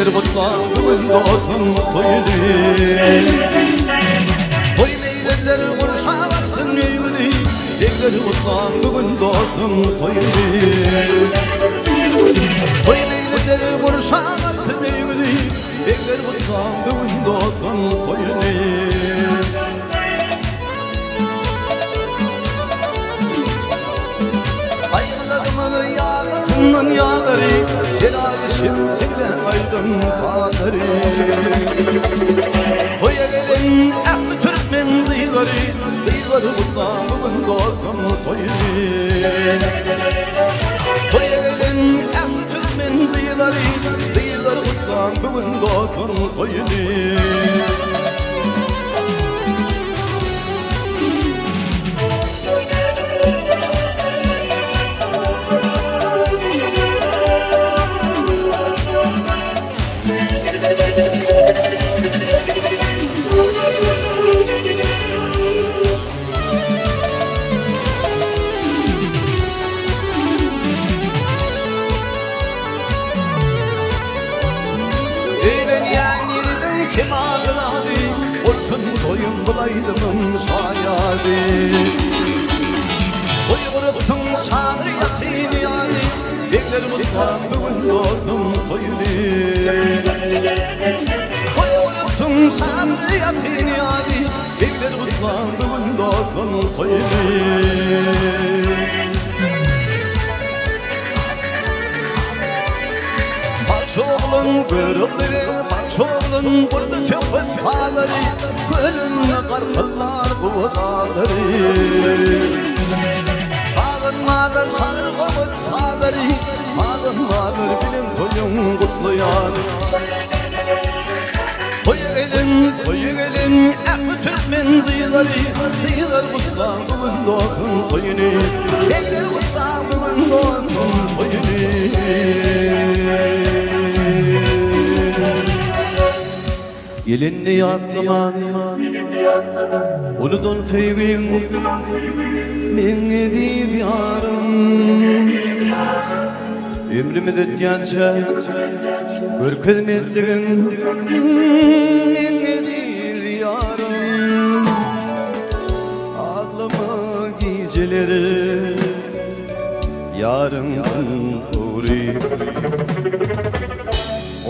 Bekler kutlandığın dostum toyunu Toy meyveler kurşa varsın yüğünü Bekler kutlandığın dostum toyunu Toy meyveler kurşa varsın yüğünü Bekler kutlandığın dostum toyunu Ayıladımın yağlatından yağları Celalişim cille aydın fadırı Toya gelin ehli Türkmen dıyları Dıyları kutlamın dostum toyunu Toya gelin ehli Türkmen dıyları Dıyları kutlamın dostum toyunu Kim ağladı, olsun toyun bulaydım şayadi Toy kuruptun sağır yatın yani Bekler mutlan bugün doğdum toyunu Toy kuruptun sağır yatın yani Bekler mutlan bugün doğdum toyunu Çoğulun görükleri, çoğulun burada köpün fağları Gölün karpızlar kuvadaları Ağınmadır sanır komut sağları Ağınmadır bilin toyun kutlu yanı Toyu gelin, ehli Türkmen dıyıları Dıyılar kutlan bugün doğdun toyunu Bekler kutlan bugün doğdun toyunu Gelinli yatlaman Uludun feybim Min edid yarım Ömrümü dütyanca Görkül mertligin Min edid yarım Ağlama geceleri Yarımın uğri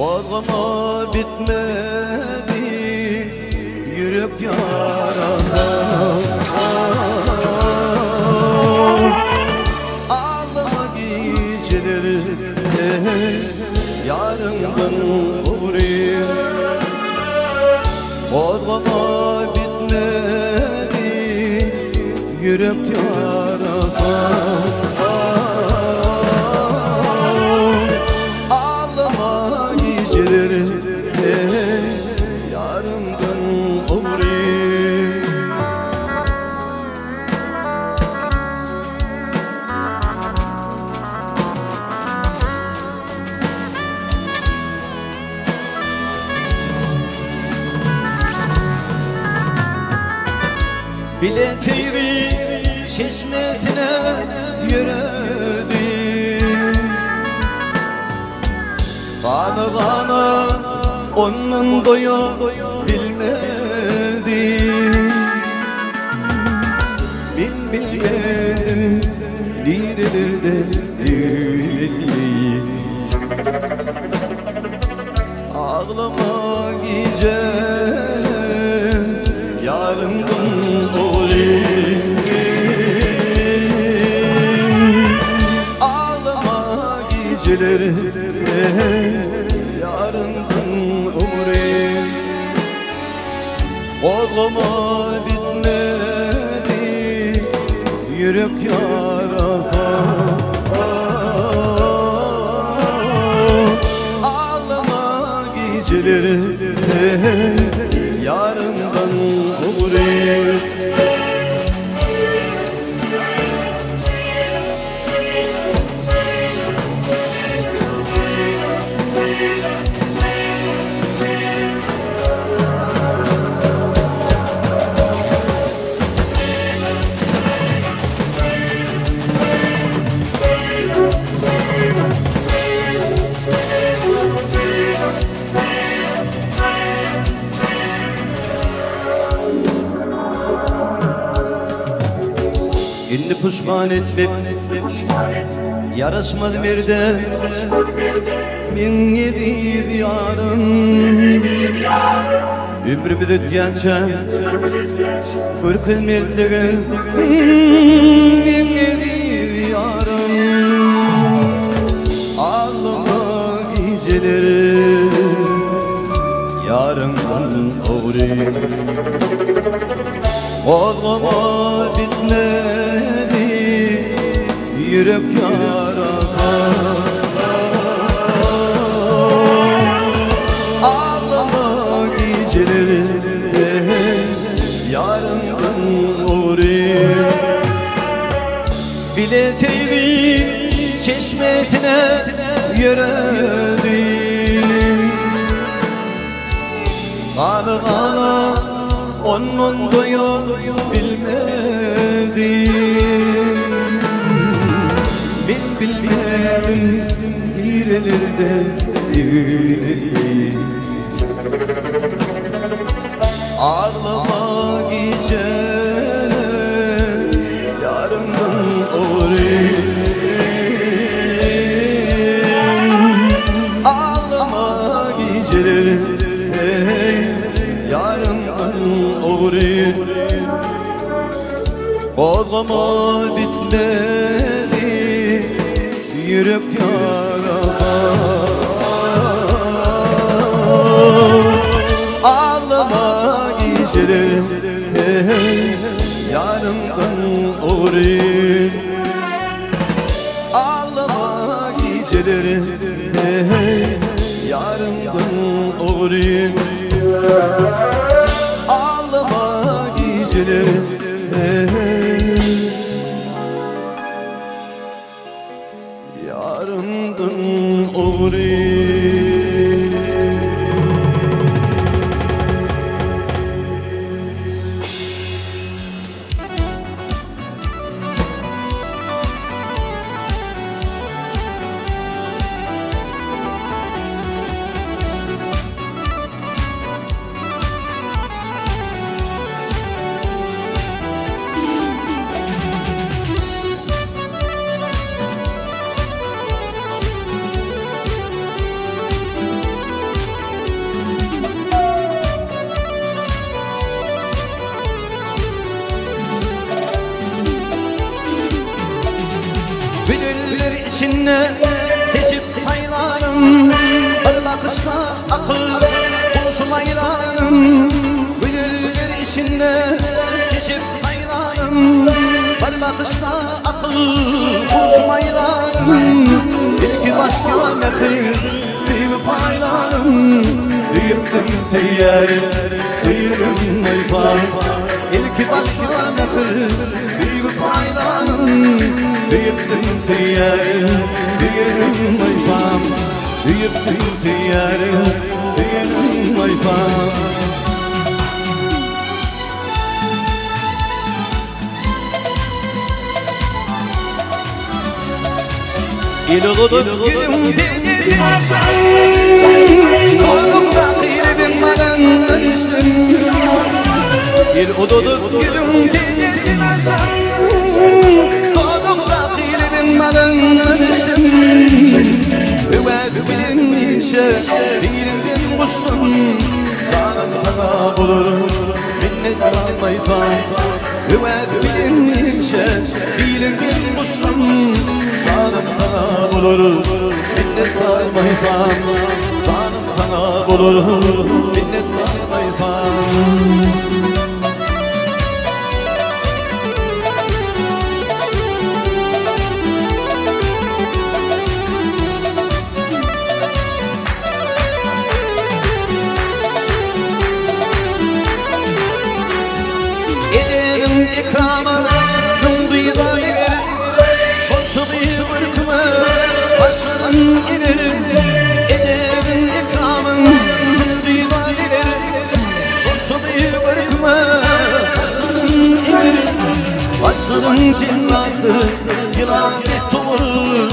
Ağlama bitmedi Yürek yarası Ağlama geceleri Yarından uğrayım Ağlama bitmedi Yürek yarası Ağlama geceleri Yarından uğrayım Biletiri şişmetine yürüdüm Kanı kanı onun doyu bilmedim Bin bilmedim nerelerde yüreği Ağlama gece yarından olayım Ağlama geceleri yarından umrayım Ağlama bitmedi yürek yarasa geceleri yarından uğrayım. İnni pişman etmem yarışmadı merde min yedi diyarım ömrümü dütkençe bir kılmertligin min yedi diyarım ağlama geceleri yarından uğrayım. Ağlama bitmedi yürek yarada, ağlama geceleri yarından uğrayım. Bileteydi çeşmetine yürüdüm, kanı kana onun doyu bilmedim. Ben bilmedim nerelerde yürüyeyim. Ağlama geceler yarından uğrayım. Ağlama geceler yarından uğrayım. Ağlama bitmedi yürek yarada, ağlama geceler yarından uğrayım. Ağlama geceler yarından uğrayım. Ağlama geceler yarından uğrayım. Bülbüller içinde teşip haylanım, bir bakışta akıl buluşum haylanım. Bülbüller içinde teşip haylanım, bir bakışta akıl buluşum haylanım. İlki başta mekrir büyük haylanım, büyüktüm teyyer büyüğüm ayfan. İlki başta mekrir büyük haylanım, büyüktüm teyyer büyüğüm ayfan. Büyüktüm teyyer büyüğüm ayfan. İl olup gülüm dedi Hasan, oldukta kıyırdım bana dönüştüm. İl olup gülüm dedi Hasan, oldukta kıyırdım bana dönüştüm. Üved bilinmişe birinden kuşsun, canım sana bulur minnet almayfan. Üved bilinmişe birinden kuşsun, canım sana bulur minnet almayfan. Canım sana bulur minnet almayfan. cillattır Yılan et doğurur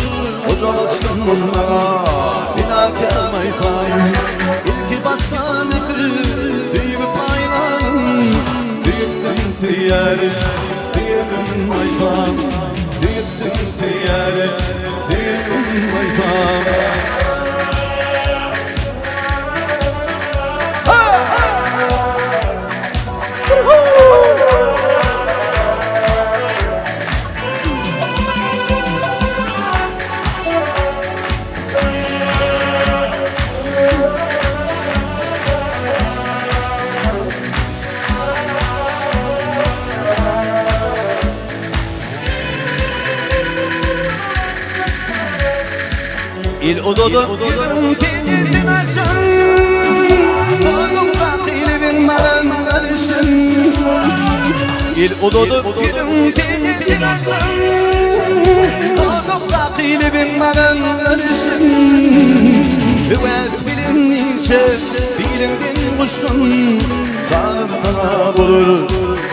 Koca aslanına bina kelmeyi fay İlki bastan Düğümü paylan Düğümün tüyeri Düğümün mayfam Düğümün tüyeri Düğümün mayfam İl ododu gülüm tedildin aşın Koydum kakilibin malen ölüşün İl ododu gülüm tedildin aşın Koydum kakilibin malen ölüşün Hüvet bilinmeyince dilindin kuşsun Canım kana bulur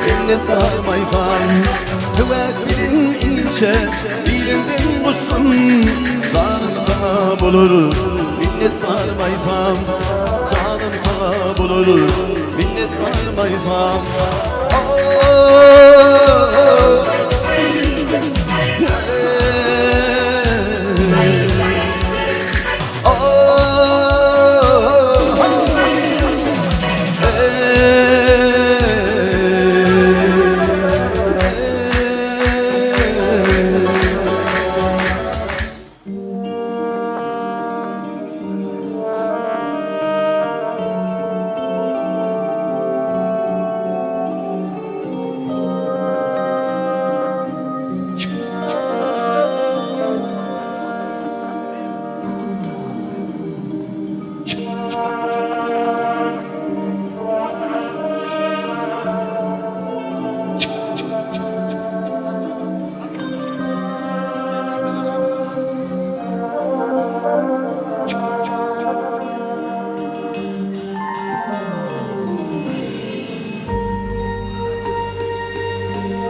minnet kalmayfan Hüvet bilinmeyince dilindin kuşsun Canım kana bulur minnet kalmayfam Canım kana bulur minnet kalmayfam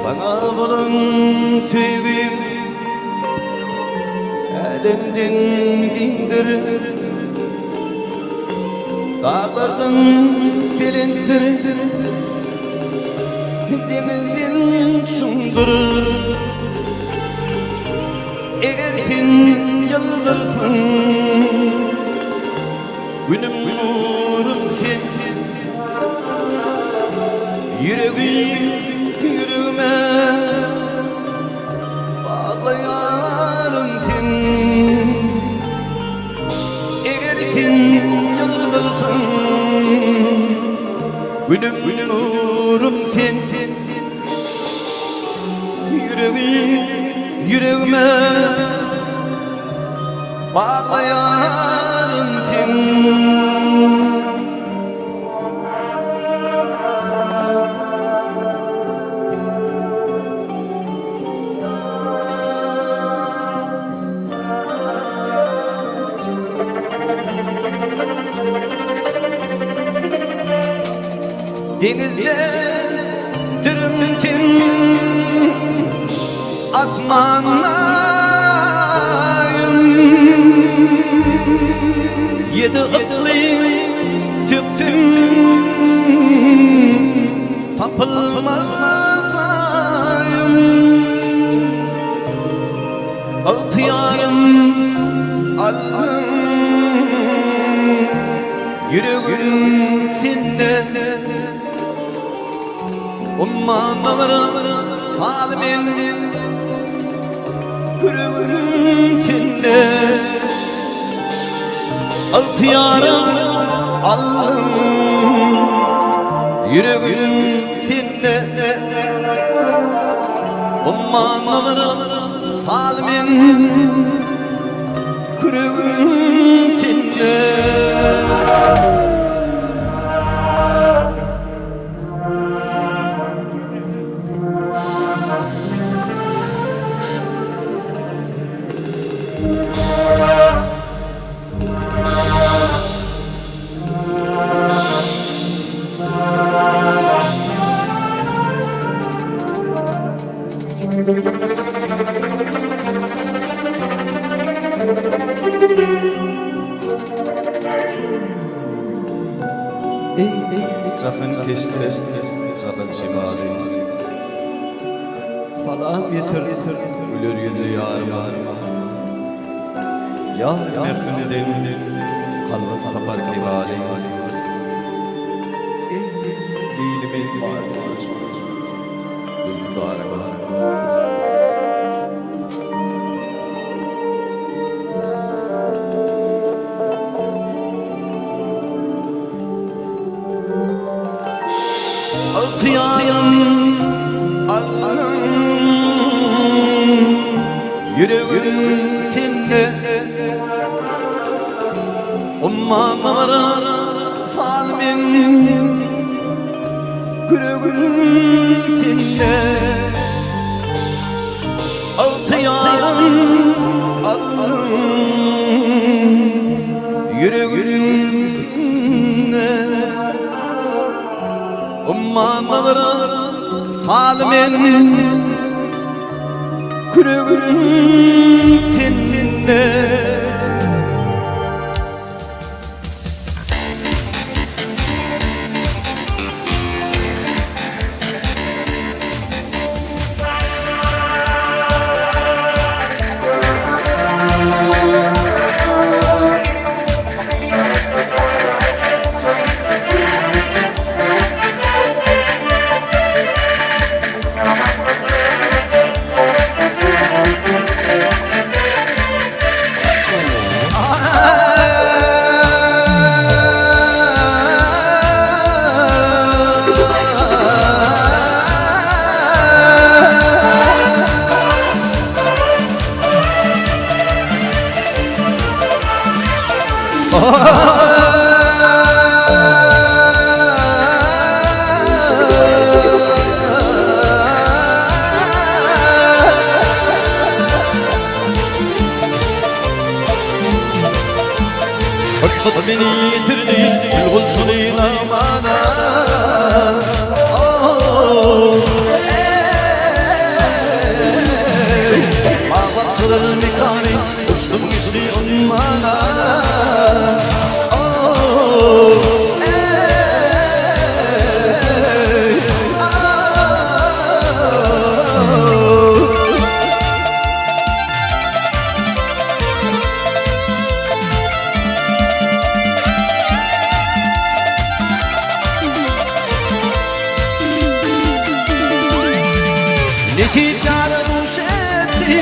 Bana bunun sevdim Elimden indir Dağlardan gelindir Demizin şundurur Ertin yıldırsın Günüm nurum sen Yüreğim Yüreğime bağlayarım sen Ertin yıldızın Günüm nurum sen Yüreğime bağlayarım sen Denizde dürümtüm asmanlayım Yedi ıklim tüktüm tapılmazayım Altıyarım alım Yüreğim sende Ummanlar halimin Yüreğim sende Altıyarım alım Yüreğim sende Ummanlar halimin Yüreğim sende Thank you. Çakın keşke, çakın şimali Salam getir, gülür yüzlü yarıma Yar mefneden, kalbim tapar kibali Dilimin var, gül tutarıma Altıyarım Allah'ım Yüreğim seninle Ummamara salmin Yüreğim seninle Altıyarım Allah'ım Yüreğim seninle Ummanlar salmin Küreğim seninle Fıt beni yitirdi, gülgün sunuyla bana Bağlatçıların mikani, uçtum güçlü onlara Nikitara duş etti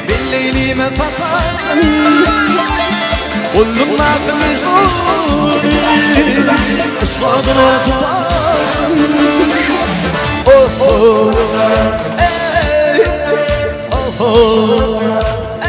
Billeylime tatasın Kullum nakmış nuri Isladına tutasın Oh oh Ey Oh oh Ey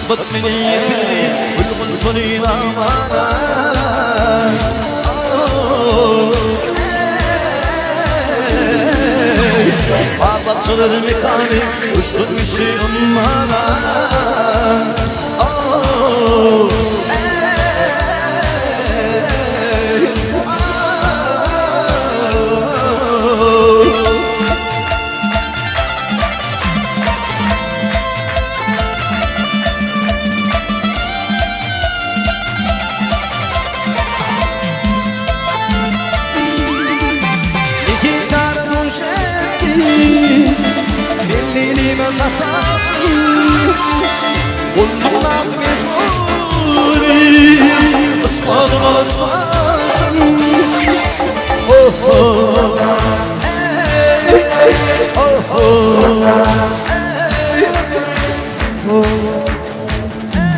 Bıt beni yitirdi, gülgün sunuyla bana Bağlatçılar mikani, uçtum güçlü onlara Bellini ben hatasın Kullum nakmış nuri Isladıma tutasın Oh oh Ey Oh oh Ey Oh Ey Oh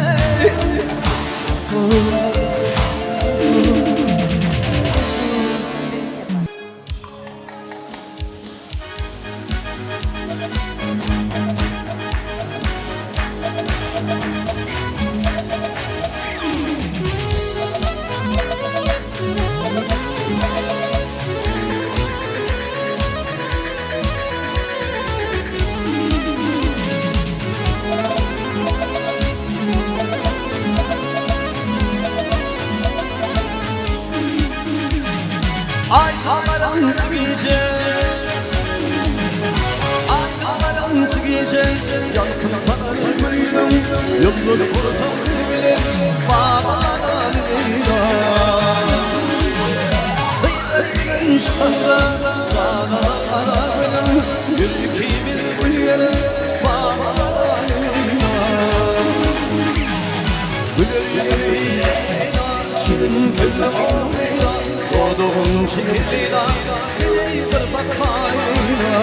Aynaların gece, aynaların gece, yankın sarılmıyorum, yıldız vursun bile babadan eyler. Hıyırın çıkarsa cananlarım, yürü bir yere babadan eyler. Gülür eyler, şirin gülle eyler, doğduğum şehirle bir bakayla.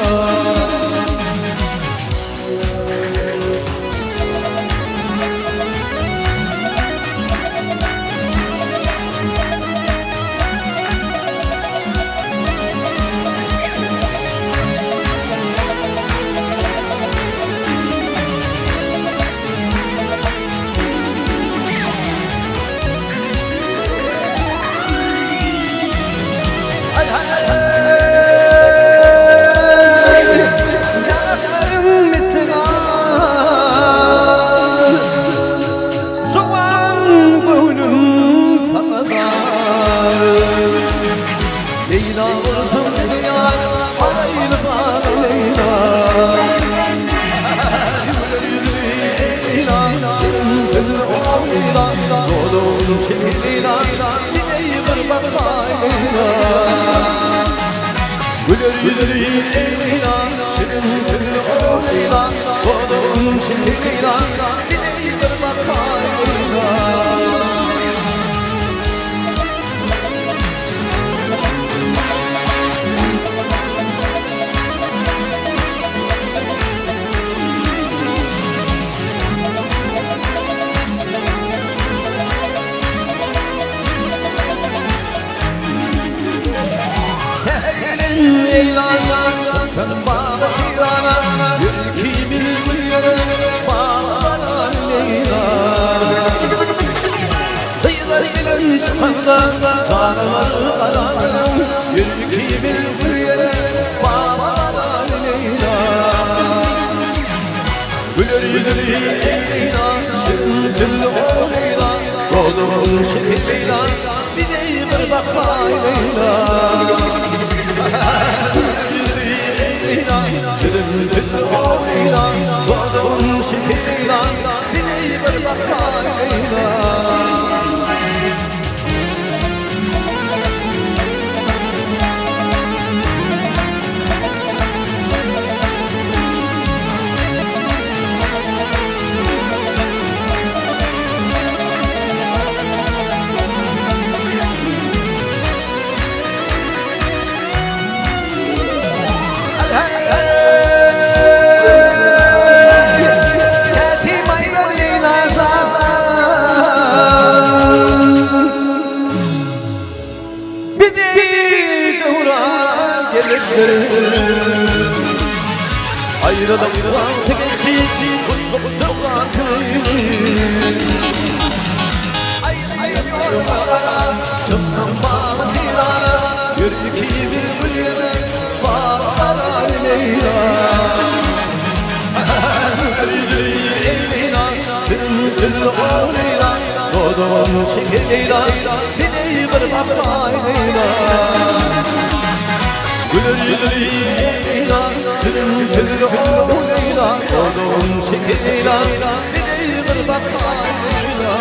Leyla vurdum Leyla, parayla bana Leyla. Leyla, gönlü o Leyla, doğduğum şehir Leyla, gideyi bir bakma Leyla. Gülür Leyla, şirin gönlü o Leyla, doğduğum şehir Leyla, gideyi bir bakma Leyla. Leyla sakın baba tirana, yürü ki bir yere bana Leyla. Dıyılar gelin çıkarsa canıları aranırım, yürü ki bir yere bana Leyla. Gülür Leyla, şirin güllü o Leyla, doğduğum şehir Leyla, bir de bir bakma Leyla. Şirin güllü o Leyla, doğduğum şehir Leyla, bir de bir bakma Leyla. Ayrılıp vakti geçsin, kuşluk bırakayım. Ayrılıyor bana, çıktım bana tirana, yürü ki bir yere bana Leyla. Leyla, gündür o Leyla, doğduğum şehir Leyla, bir de bir bakma Leyla. Gülür Leyla, şirin güllü o Leyla, doğduğum şehir Leyla, bir de bir bakma Leyla.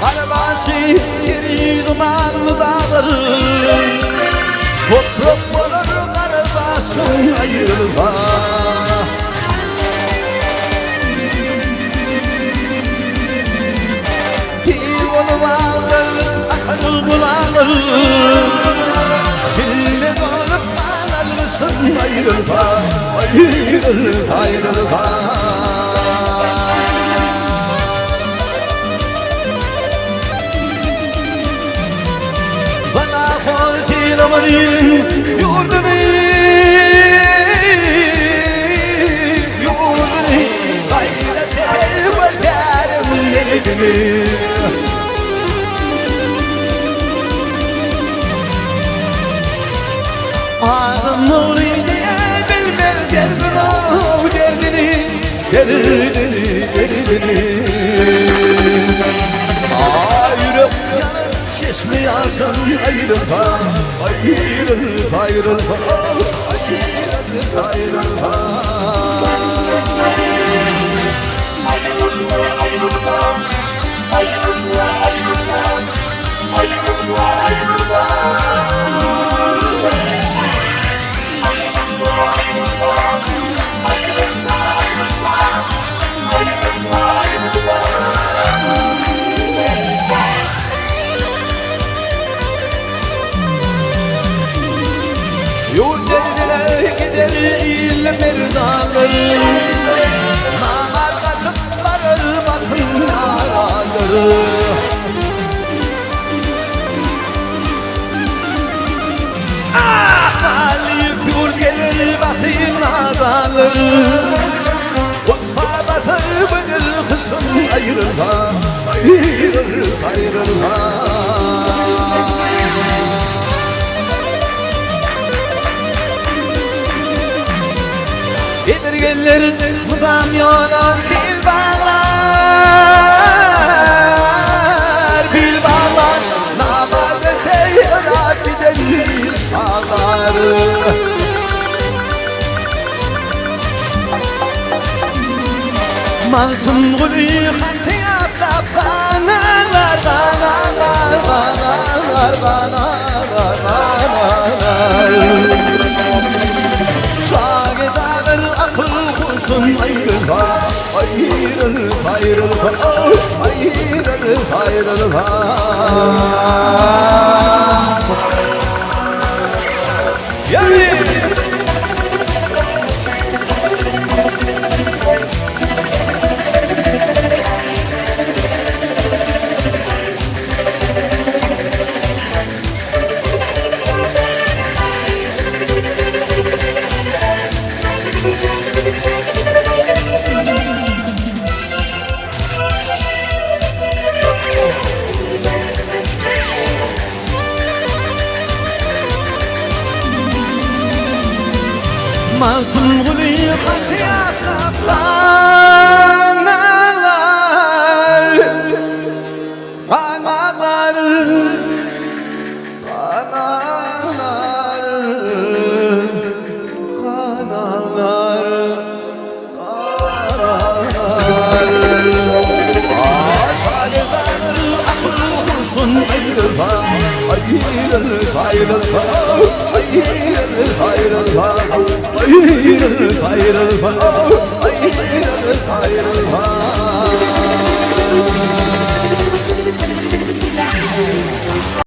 Karabaşı yeri dumanlı dağları, toprak olur Karabaş'ın ayrılma. Divonu vardır akan bulanır, çille dolup ağlarsın ayrılma, ayrılma, ayrılma. Sevdiğim yurdunu gayret eder vatanım derdini. Ağzım olur diye bilmez geldin o derdini, derdini. Yürek yanıp çeşme yansın ayrılma, ayrılma, yurt derdine gider il merdanları, namar kaçıp varır bakın yaraları. Ağlayıp yurt gelir bakın nadaları, kutba batır bıgır kışın ayrılma, ayrılma. Yedirgenler mudam yonan bil bağlar, namazete yanar giden insanlar. Mazlum gülü hatiyata banalar. Şagidarlar akıl kursun ayrılma, ayrılma. Yani mazlum gülü hatiyata banalar, ayrılma.